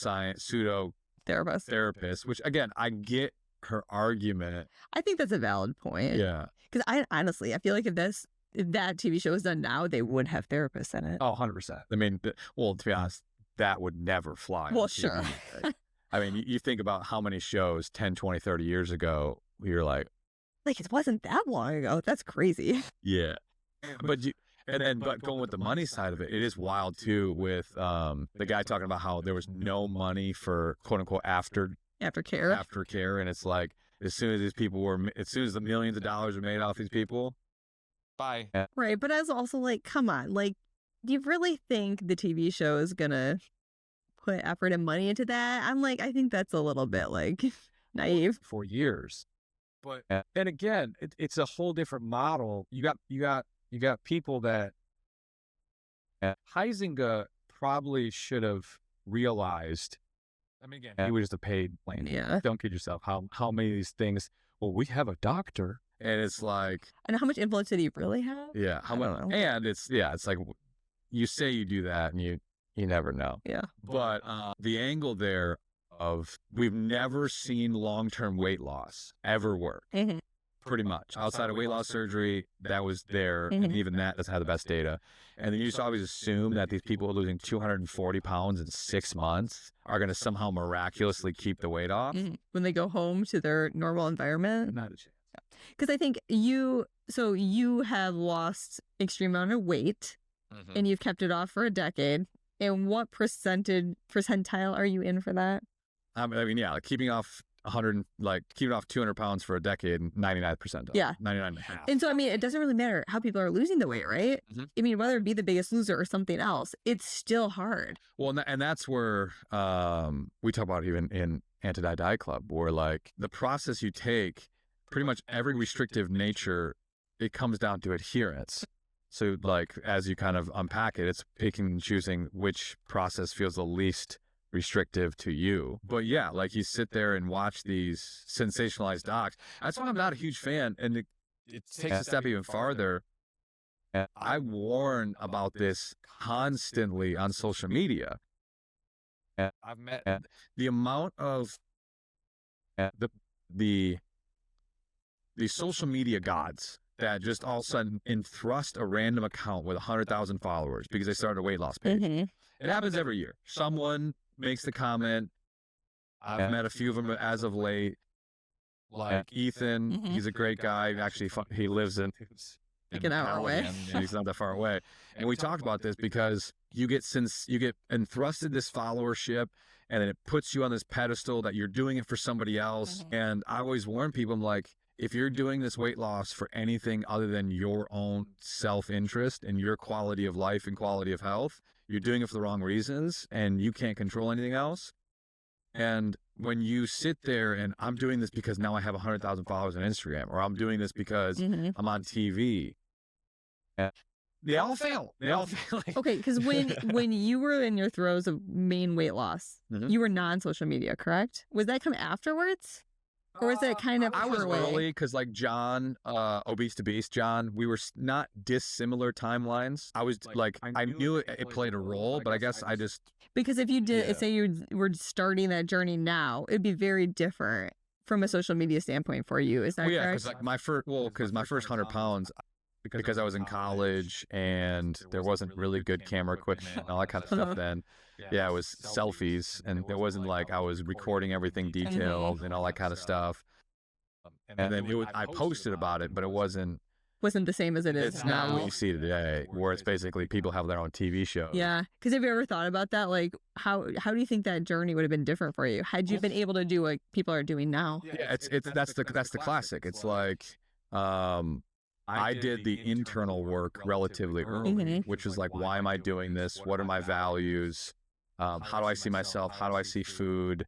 [SPEAKER 1] therapists, which again, I get her argument.
[SPEAKER 2] I think that's a valid point.
[SPEAKER 1] Yeah.
[SPEAKER 2] Because I honestly, I feel like if that TV show was done now, they would have therapists in it.
[SPEAKER 1] Oh, 100%. I mean, well, to be honest, that would never fly.
[SPEAKER 2] Well, sure.
[SPEAKER 1] I mean, you think about how many shows 10, 20, 30 years ago, you're like,
[SPEAKER 2] it wasn't that long ago. That's crazy.
[SPEAKER 1] Yeah. But going with the money side of it, it is wild too with the guy talking about how there was no money for quote unquote aftercare. And it's like, as soon as the millions of dollars are made off these people, bye.
[SPEAKER 2] Right. But I was also like, come on, like, do you really think the TV show is going to put effort and money into that? I'm like, I think that's a little bit like naive.
[SPEAKER 1] For years. But and again, it's a whole different model. You got people that Huizinga probably should have realized. I mean, again, he was just a paid plan.
[SPEAKER 2] Yeah.
[SPEAKER 1] Don't kid yourself. How many of these things? Well, we have a doctor, and it's like,
[SPEAKER 2] and how much influence did he really have?
[SPEAKER 1] Yeah. How much? And it's like you say you do that, and you never know.
[SPEAKER 2] Yeah.
[SPEAKER 1] But the angle there of we've never seen long-term weight loss ever work.
[SPEAKER 2] Mm-hmm.
[SPEAKER 1] Pretty much. Outside of weight loss surgery, that was there, and even that doesn't have the best data. And then you just always assume that these people losing 240 pounds in 6 months are going to somehow miraculously keep the weight off.
[SPEAKER 2] When they go home to their normal environment?
[SPEAKER 1] Not a chance.
[SPEAKER 2] Because I think you have lost extreme amount of weight, and you've kept it off for a decade. And what percentile are you in for that?
[SPEAKER 1] I mean, yeah, like keeping off 200 pounds for a decade, 99%.
[SPEAKER 2] Yeah.
[SPEAKER 1] 99.5.
[SPEAKER 2] And so, I mean, it doesn't really matter how people are losing the weight, right? I mean, whether it be The Biggest Loser or something else, it's still hard.
[SPEAKER 1] Well, and that's where we talk about even in Anti-Diet Club, where like the process you take, pretty much every restrictive nature, it comes down to adherence. So like, as you kind of unpack it, it's picking and choosing which process feels the least restrictive to you. But yeah, like you sit there and watch these sensationalized docs. That's why I'm not a huge fan. And it takes a step even farther. I warn about this constantly on social media. I've met the amount of the social media gods that just all of a sudden enthrust a random account with 100,000 followers because they started a weight loss page. It happens every year. Someone makes the comment. I've met a few of them as of late. Like Ethan, he's a great guy. Actually, he lives in
[SPEAKER 2] like an hour away.
[SPEAKER 1] He's not that far away. And we talked about this because you get entrusted this followership, and then it puts you on this pedestal that you're doing it for somebody else. And I always warn people, I'm like, if you're doing this weight loss for anything other than your own self-interest and your quality of life and quality of health, you're doing it for the wrong reasons, and you can't control anything else. And when you sit there and I'm doing this because now I have 100,000 followers on Instagram, or I'm doing this because I'm on TV, they all fail.
[SPEAKER 2] Okay, because when you were in your throes of main weight loss, you were non-social media, correct? Was that come afterwards? Or was it kind of
[SPEAKER 1] I was early because like John, Obese to Beast, John, we were not dissimilar timelines. I was like, I knew it played a role, but I guess I just...
[SPEAKER 2] Because if you did, say you were starting that journey now, it'd be very different from a social media standpoint for you. Is that correct?
[SPEAKER 1] Yeah, because like my first 100 pounds, because I was in college and there wasn't really good camera equipment and all that kind of stuff then. Yeah, it was selfies, and it wasn't like I was recording everything detailed and all that kind of stuff. And then I posted about it, but it wasn't
[SPEAKER 2] wasn't the same as it is
[SPEAKER 1] It's not
[SPEAKER 2] now.
[SPEAKER 1] what you see today, where it's basically people have their own TV shows.
[SPEAKER 2] Yeah, because have you ever thought about that? Like, how do you think that journey would have been different for you had you been able to do what people are doing now?
[SPEAKER 1] Yeah, that's the classic. It's like, I did the internal work relatively early, which is like, why am I doing this? What are my values? How do I see myself? How do I see food?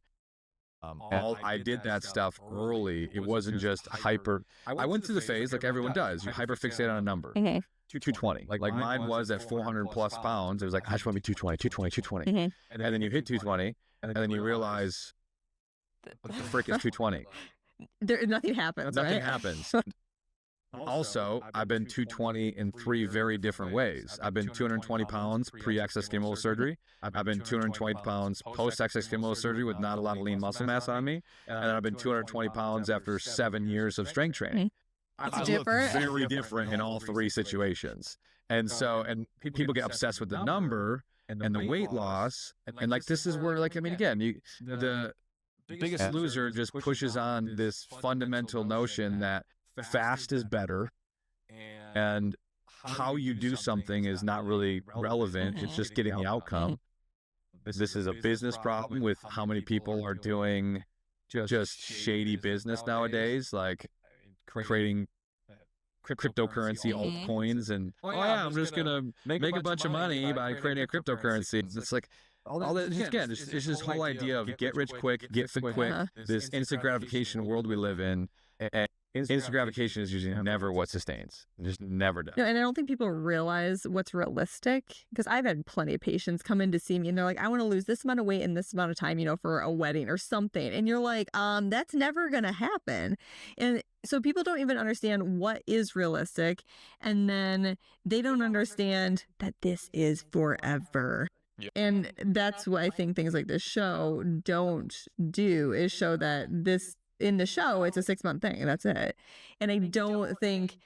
[SPEAKER 1] I did that stuff early. It wasn't just hyper. I went through the phase like everyone does. You hyper fixate on a number. 220. Like mine was at 400 plus pounds. It was like, I just want to be 220, 220, 220. And then you hit 220, and then you realize, what the frick is 220?
[SPEAKER 2] Nothing happens.
[SPEAKER 1] Nothing
[SPEAKER 2] right?
[SPEAKER 1] happens. Also, I've been 220 in 3 very different ways. I've been 220 pounds pre-excess skin removal surgery. I've been 220 pounds post-excess skin removal surgery with not a lot of lean muscle mass on me. And then I've been 220 pounds after 7 years of strength training.
[SPEAKER 2] It's
[SPEAKER 1] I look
[SPEAKER 2] different.
[SPEAKER 1] very different in all 3 situations. And so, and people get obsessed with the number and the weight loss. And like, this is where, like, I mean, again, the Biggest Loser just pushes on this fundamental notion that fast is better, and how you do something is not really relevant. It's just getting the outcome. This is a business problem with how many people are doing just shady business nowadays, like creating cryptocurrency altcoins, and I'm just gonna make a bunch of money by creating a cryptocurrency. It's like all that. Again, it's this whole idea of get rich quick, get fit quick. This instant gratification world we live in. And instant gratification is usually never what sustains. It just never does.
[SPEAKER 2] No, and I don't think people realize what's realistic, because I've had plenty of patients come in to see me and they're like, I want to lose this amount of weight in this amount of time, for a wedding or something. And you're like, that's never going to happen. And so people don't even understand what is realistic. And then they don't understand that this is forever. And that's what I think things like this show don't do, is show that this, in the show, it's a 6-month thing, and that's it. And I don't think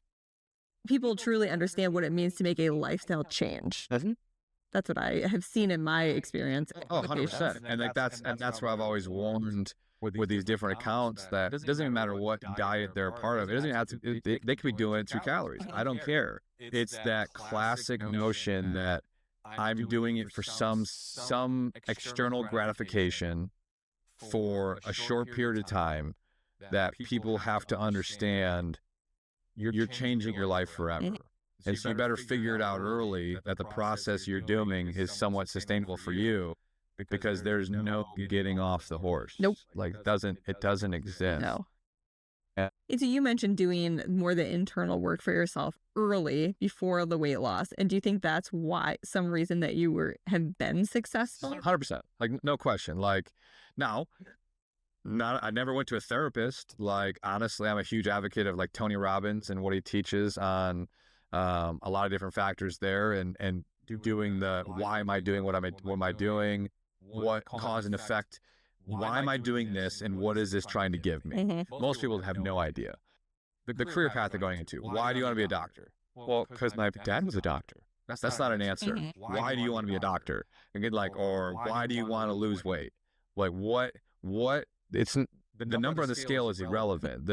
[SPEAKER 2] people truly understand what it means to make a lifestyle change. That's what I have seen in my experience.
[SPEAKER 1] Oh, 100%. And like that's where I've always warned with these different accounts that it doesn't even matter what diet they're a part of. It doesn't even have to. They could be doing it through calories. I don't care. It's that classic notion that I'm doing it for some external gratification for a short period of time, that people have to understand you're changing your life forever. And so you better figure it out early that the process you're doing is somewhat sustainable for you, because there's no getting off the horse.
[SPEAKER 2] Nope.
[SPEAKER 1] Like it doesn't exist.
[SPEAKER 2] No. And so you mentioned doing more the internal work for yourself early before the weight loss. And do you think that's some reason that you have been successful?
[SPEAKER 1] 100%. Like, no question. Like, now, I never went to a therapist. Like, honestly, I'm a huge advocate of like Tony Robbins and what he teaches on a lot of different factors there, and doing the why am I doing what am I doing, what cause and effect, why am I doing this, and what is this trying to give me? Most people have no idea. The career path they're going into. Why do you want to be a doctor? Well, because my dad was a doctor. That's not an answer. Why do you want to be a doctor? And get like, or why do you want to lose weight? Like, what? It's the number on the scale is irrelevant.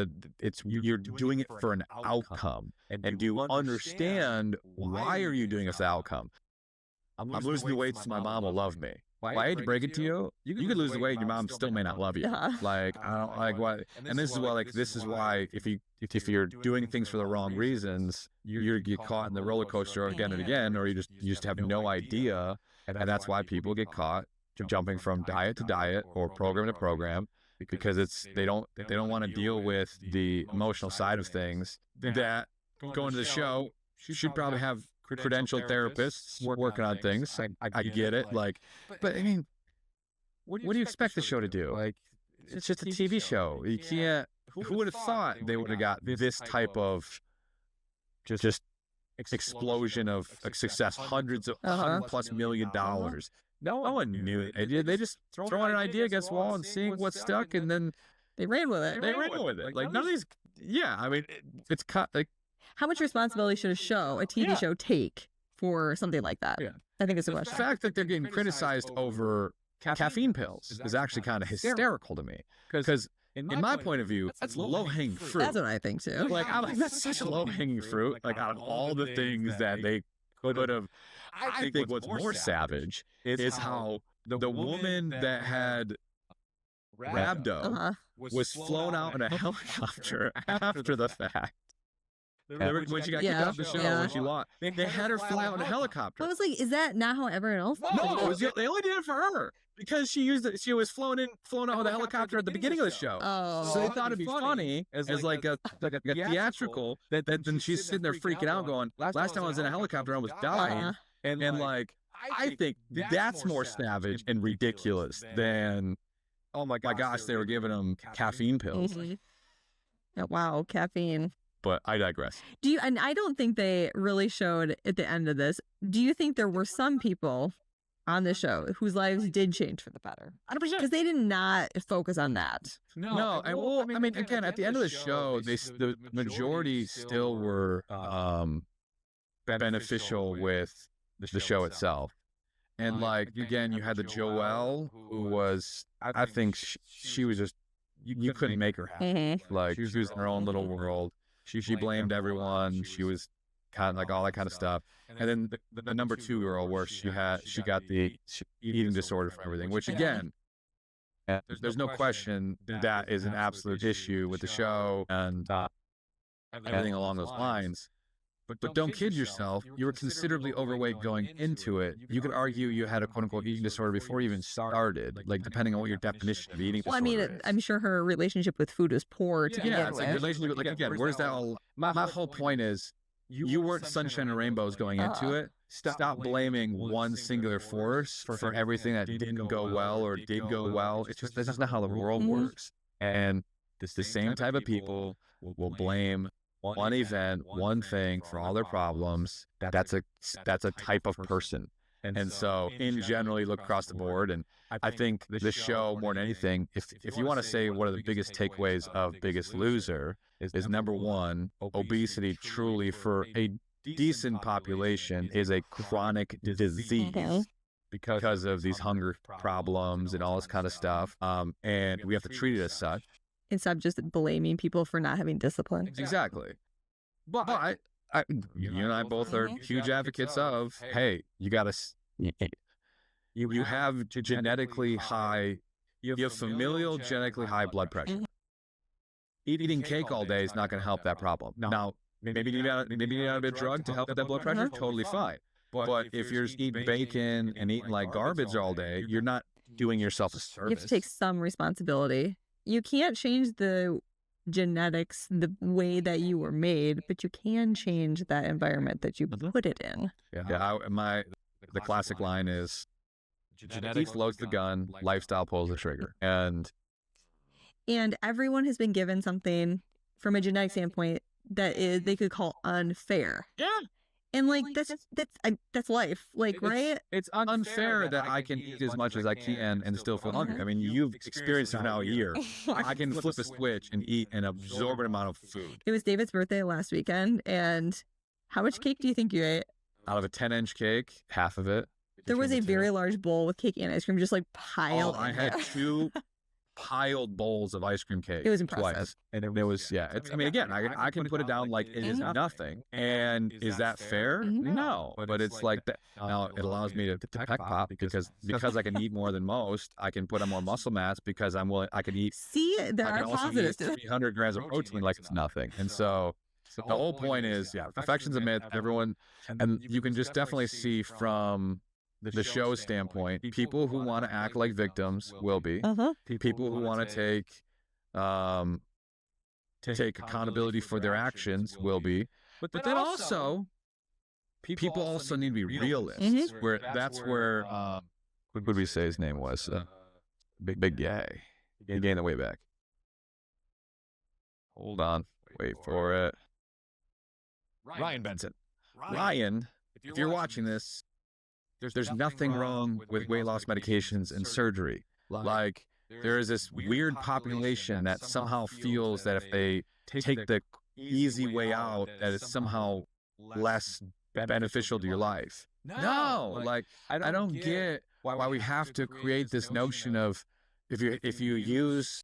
[SPEAKER 1] You're doing it for an outcome, and do you understand why are you doing this outcome? I'm losing the weight so my mom will love me. Well, I hate to break it to you. You could lose the weight and your mom still may not love you. Like, I don't like what. And this is why if you're doing things for the wrong reasons, you get caught in the roller coaster again and again, or you just have no idea, and that's why people get caught jumping from diet to diet or program to program, because they don't want to deal with the emotional side of things. That going to the show, you should probably have credentialed therapists working on things. I get it. Like, but I mean, what do you expect the show to do? Like, it's just a TV show. You can't. Who would have thought they would have got this type of just explosion of success? $100+ million. No one knew it. They just throwing an idea against the wall and seeing what's stuck, and then
[SPEAKER 2] they ran with it.
[SPEAKER 1] Like, none of these. Yeah, I mean, it's like.
[SPEAKER 2] How much responsibility should a TV show take for something like that? Yeah. I think it's a question.
[SPEAKER 1] The fact that they're getting criticized over caffeine pills is actually kind of hysterical to me, because in my point of view, that's low-hanging fruit.
[SPEAKER 2] That's what I think too.
[SPEAKER 1] Like, I'm like, that's such low-hanging fruit. Like, out of all the things that they could have, I think what's more savage is how the woman that had rhabdo was flown out in a helicopter after the fact. When she got kicked off the show, when she lost, they had her fly out in a helicopter.
[SPEAKER 2] I was like, is that not how everyone else did it?
[SPEAKER 1] No, they only did it for her because she was flown out with a helicopter at the beginning of the show.
[SPEAKER 2] Oh.
[SPEAKER 1] So they thought it'd be funny as like a theatrical that then she's sitting there freaking out going, last time I was in a helicopter, I was dying. And like, I think that's more savage and ridiculous than, oh my gosh, they were giving them caffeine pills.
[SPEAKER 2] Oh, wow, caffeine.
[SPEAKER 1] But I digress.
[SPEAKER 2] And I don't think they really showed at the end of this. Do you think there were some people on the show whose lives did change for the better?
[SPEAKER 1] 100%.
[SPEAKER 2] Because they did not focus on that.
[SPEAKER 1] No. And well, I mean, again, at the end of the show, the majority still were beneficial with the show itself. And like, again, you had the Joelle, who was, I think she was just, you couldn't make her happy. Like, she was in her own little world. She blamed everyone. She was kind of like all that kind of stuff. And then the number 2 girl, where she got the eating disorder from everything, which again, there's no question that is an absolute issue with the show and everything along those lines. But don't kid yourself. You were considerably overweight going into it. You could argue you had a quote-unquote eating disorder before you even started, like depending on what your definition of eating disorder is.
[SPEAKER 2] I mean, I'm sure her relationship with food was poor to begin
[SPEAKER 1] it's like relationship. Like, again, where's that all? My whole point is, you weren't sunshine and rainbows going into it. Stop blaming one singular force for everything that didn't go well or did go well. It's just, that's not how the world works. And the same type of people will blame one event, one thing for all their problems. That's a type of person. And so in general, you look across the board, and I think the show, more than anything, if you want to say what are the biggest takeaways of Biggest Loser, is number 1, obesity truly for a decent population is a chronic disease because of these hunger problems and all this kind of stuff. And we have to treat it as such.
[SPEAKER 2] Instead of just blaming people for not having discipline.
[SPEAKER 1] Exactly. But you and I both are huge advocates of, hey, you got to, you have genetically high, you have familial genetically high blood pressure. Eating cake all day is not going to help that problem. Now, maybe you need a bit of drug to help with that blood pressure, totally fine. But if you're just eating bacon and eating like garbage all day, you're not doing yourself a service.
[SPEAKER 2] You have to take some responsibility. You can't change the genetics, the way that you were made, but you can change that environment that you put it in.
[SPEAKER 1] The classic line is, genetics loads the gun, lifestyle pulls the trigger. And
[SPEAKER 2] everyone has been given something from a genetic standpoint that they could call unfair.
[SPEAKER 1] Yeah.
[SPEAKER 2] And like that's life, like, right?
[SPEAKER 1] It's unfair that I can eat as much as I can and still feel hungry. I mean, you've experienced it now a year. I can flip a switch and eat an absorbent amount of food.
[SPEAKER 2] It was David's birthday last weekend, and how much cake do you think you ate?
[SPEAKER 1] Out of a 10-inch cake, half of it.
[SPEAKER 2] There was a very large bowl with cake and ice cream just like piled.
[SPEAKER 1] I had 2 piled bowls of ice cream cake.
[SPEAKER 2] It was impressive.
[SPEAKER 1] Twice. And it was, I mean, again, I can put it down like it is nothing. And is that fair? No. But it's like that. Now it allows me to peck pop because I can eat more than most. I can put on more muscle mass because I'm willing. I can eat.
[SPEAKER 2] See, there are positives to
[SPEAKER 1] 300 grams of protein like it's nothing. And so the whole point is, perfection's a myth. Everyone, and you can just definitely see from the show's standpoint, people who want to act like victims will be. People who want to take accountability for their actions will be. But then also, people also need to be realists. Where that's where what would we say his name was? Big Gay. He gained the weight back. Hold on, wait for it. Ryan Benson. Ryan, if you're watching this, there's nothing wrong with weight loss medications and surgery. Like, there is this weird population that somehow feels that if they take the easy way out, that it's somehow less beneficial to your life. No, like, I don't get why we have to create this notion of if you use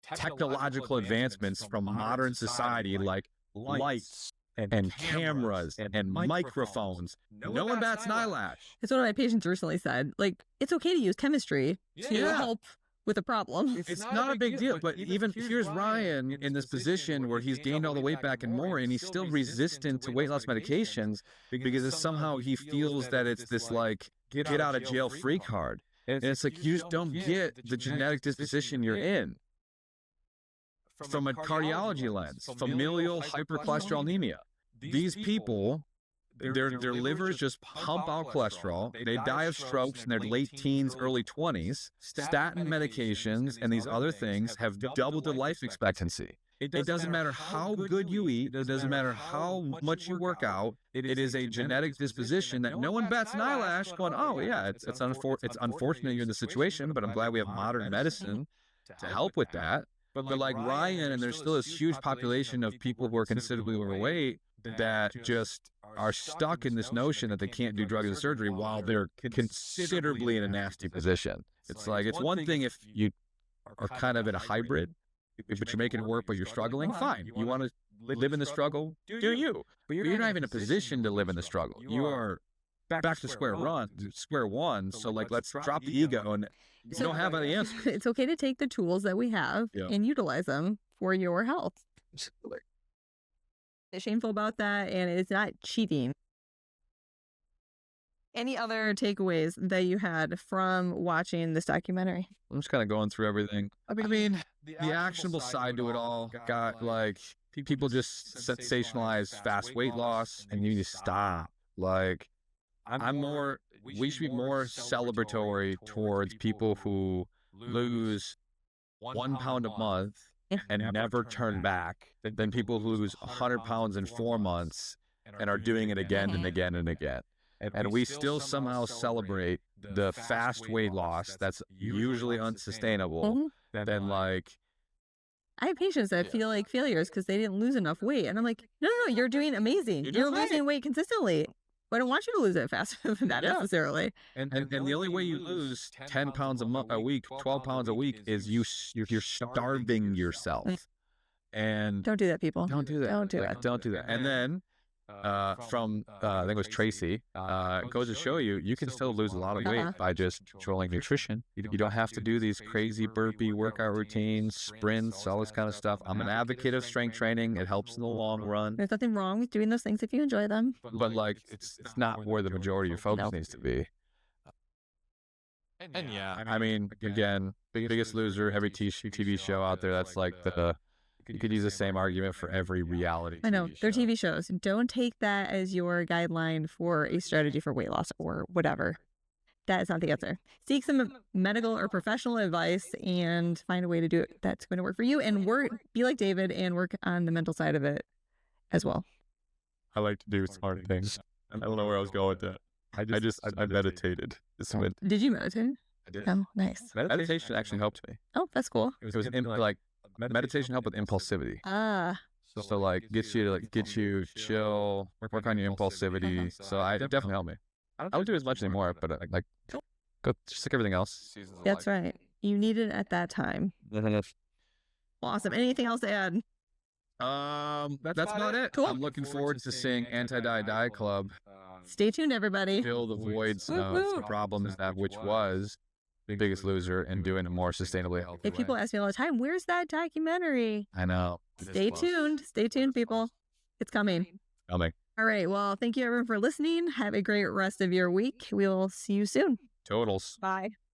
[SPEAKER 1] technological advancements from modern society, like lights and cameras and microphones, no one bats an eyelash.
[SPEAKER 2] It's one of my patients recently said, like, it's okay to use chemistry to help with a problem.
[SPEAKER 1] It's not a big deal, but even here's Ryan in this position where he's gained all the weight back and more, and he's still resistant to weight loss medications because somehow he feels that it's this like get out of jail free card. And it's like, you just don't get the genetic disposition you're in. From a cardiology lens, familial hypercholesterolemia. These people, their livers just pump out cholesterol. They die of strokes in their late teens, early 20s. Statin medications and these other things have doubled their life expectancy. It doesn't matter how good you eat. It doesn't matter how much you work out. It is a genetic disposition that no one bats an eyelash going, oh, yeah, it's unfortunate you're in this situation, but I'm glad we have modern medicine to help with that. But like Ryan, and there's still this huge population of people who are considerably overweight that just are stuck in this notion that they can't do drugs and surgery while they're considerably in a nasty position. It's like, it's one thing if you are kind of in a hybrid, but you're making it work, but you're struggling, fine. You want to live in the struggle, do you. But you're not even in a position to live in the struggle. You are back to square one. So like, let's drop the ego, and you don't have any answer.
[SPEAKER 2] It's okay to take the tools that we have and utilize them for your health. It's shameful about that, and it's not cheating. Any other takeaways that you had from watching this documentary?
[SPEAKER 1] I'm just kind of going through everything. I mean, the actionable side to it all got like people just sensationalize fast weight loss, and you need to stop. Like, we should be more celebratory towards people who lose 1 pound a month and never turn back than people who lose 100 pounds in 4 months and are doing it again and again and again. And we still somehow celebrate the fast weight loss that's usually unsustainable than like...
[SPEAKER 2] I have patients that feel like failures because they didn't lose enough weight. And I'm like, no, you're doing amazing. You're losing weight consistently. But I don't want you to lose it faster than that necessarily.
[SPEAKER 1] And the only way you lose 10 pounds a week, 12 pounds a week is you're starving yourself. And
[SPEAKER 2] don't do that, people.
[SPEAKER 1] Don't do that.
[SPEAKER 2] Don't do that.
[SPEAKER 1] Don't do that. And then from I think it was Tracy, goes to show you can still lose a lot of weight by just controlling nutrition. You don't have to do these crazy burpee workout routines, sprints, all this kind of stuff. I'm an advocate of strength training. It helps in the long run.
[SPEAKER 2] There's nothing wrong with doing those things if you enjoy them.
[SPEAKER 1] But like, it's not where the majority of your focus needs to be.
[SPEAKER 3] And yeah,
[SPEAKER 1] I mean, again, Biggest Loser, every TV show out there, that's like you could use the same argument for every reality TV
[SPEAKER 2] I know, they're
[SPEAKER 1] show.
[SPEAKER 2] TV shows. Don't take that as your guideline for a strategy for weight loss or whatever. That is not the answer. Seek some medical or professional advice and find a way to do it that's going to work for you. And be like David and work on the mental side of it as well.
[SPEAKER 1] I like to do smart things. I don't know where I was going with that. I meditated.
[SPEAKER 2] Did you meditate?
[SPEAKER 1] I did.
[SPEAKER 2] Oh, nice.
[SPEAKER 1] Meditation actually helped me.
[SPEAKER 2] Oh, that's cool.
[SPEAKER 1] It was like meditation helped with impulsivity.
[SPEAKER 2] Ah.
[SPEAKER 1] So like get you chill, work on your impulsivity. So I definitely helped me. I don't do as much anymore, but like go just like everything else.
[SPEAKER 2] That's right. You need it at that time. Awesome. Anything else to add?
[SPEAKER 1] That's about it.
[SPEAKER 2] Cool.
[SPEAKER 1] I'm looking forward to seeing Anti-Diet Club
[SPEAKER 2] Stay tuned, everybody.
[SPEAKER 1] fill the voids of the problems that which was Biggest Loser and doing it more sustainably healthy
[SPEAKER 2] Hey, people
[SPEAKER 1] way.
[SPEAKER 2] ask me all the time, where's that documentary?
[SPEAKER 1] I know.
[SPEAKER 2] Stay tuned. Stay tuned, people. It's coming.
[SPEAKER 1] Coming.
[SPEAKER 2] All right. Well, thank you everyone for listening. Have a great rest of your week. We'll see you soon.
[SPEAKER 1] Totals.
[SPEAKER 2] Bye.